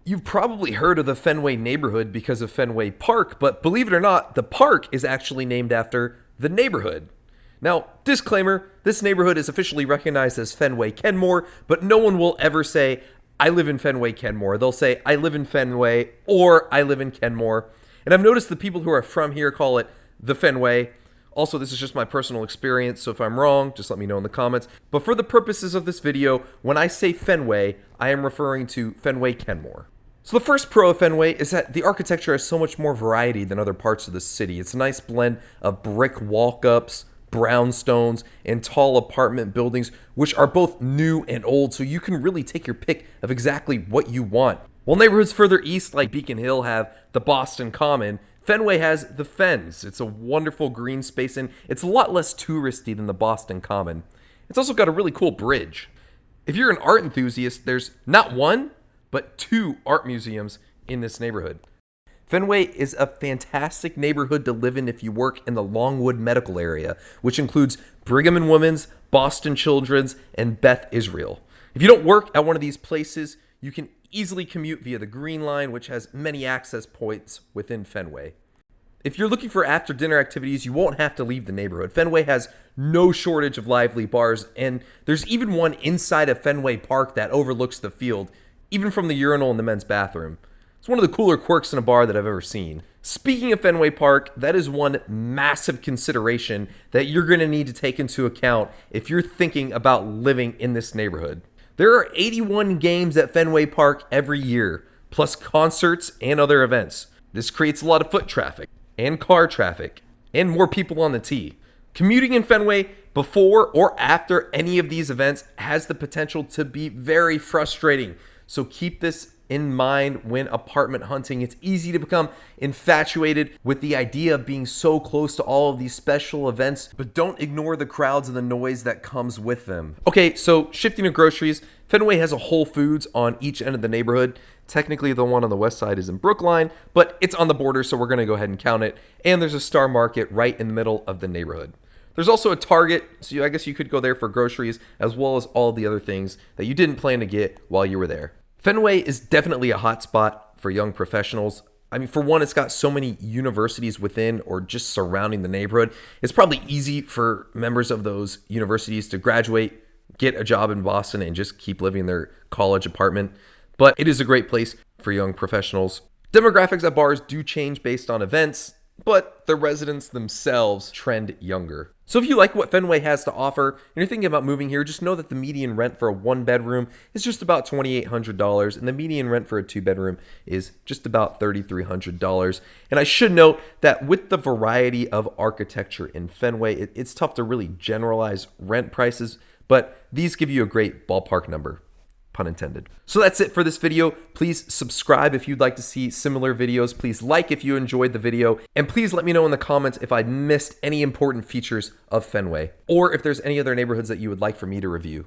You've probably heard of the Fenway neighborhood because of Fenway Park, but believe it or not, the park is actually named after the neighborhood. Now, disclaimer, this neighborhood is officially recognized as Fenway-Kenmore, but no one will ever say, I live in Fenway-Kenmore. They'll say, I live in Fenway, or I live in Kenmore. And I've noticed the people who are from here call it the Fenway. Also, this is just my personal experience, so if I'm wrong, just let me know in the comments. But for the purposes of this video, when I say Fenway, I am referring to Fenway-Kenmore. So the first pro of Fenway is that the architecture has so much more variety than other parts of the city. It's a nice blend of brick walk-ups, brownstones, and tall apartment buildings, which are both new and old, so you can really take your pick of exactly what you want. While neighborhoods further east like Beacon Hill have the Boston Common, Fenway has the Fens. It's a wonderful green space, and it's a lot less touristy than the Boston Common. It's also got a really cool bridge. If you're an art enthusiast, there's not one, but 2 art museums in this neighborhood. Fenway is a fantastic neighborhood to live in if you work in the Longwood medical area, which includes Brigham and Women's, Boston Children's, and Beth Israel. If you don't work at one of these places, you can easily commute via the Green Line, which has many access points within Fenway. If you're looking for after-dinner activities, you won't have to leave the neighborhood. Fenway has no shortage of lively bars, and there's even one inside of Fenway Park that overlooks the field, even from the urinal in the men's bathroom. It's one of the cooler quirks in a bar that I've ever seen. Speaking of Fenway Park, that is one massive consideration that you're going to need to take into account if you're thinking about living in this neighborhood. There are 81 games at Fenway Park every year, plus concerts and other events. This creates a lot of foot traffic and car traffic and more people on the tee. Commuting in Fenway before or after any of these events has the potential to be very frustrating. So keep this in mind when apartment hunting. It's easy to become infatuated with the idea of being so close to all of these special events, but don't ignore the crowds and the noise that comes with them. Okay, so shifting to groceries, Fenway has a Whole Foods on each end of the neighborhood. Technically, the one on the west side is in Brookline, but it's on the border, so we're going to go ahead and count it. And there's a Star Market right in the middle of the neighborhood. There's also a Target, so I guess you could go there for groceries, as well as all the other things that you didn't plan to get while you were there. Fenway is definitely a hot spot for young professionals. I mean, for one, it's got so many universities within or just surrounding the neighborhood. It's probably easy for members of those universities to graduate, get a job in Boston, and just keep living in their college apartment. But it is a great place for young professionals. Demographics at bars do change based on events, but the residents themselves trend younger. So if you like what Fenway has to offer and you're thinking about moving here, just know that the median rent for a 1-bedroom is just about $2,800, and the median rent for a 2-bedroom is just about $3,300. And I should note that with the variety of architecture in Fenway, it's tough to really generalize rent prices, but these give you a great ballpark number. Pun intended. So that's it for this video. Please subscribe if you'd like to see similar videos. Please like if you enjoyed the video. And please let me know in the comments if I missed any important features of Fenway, or if there's any other neighborhoods that you would like for me to review.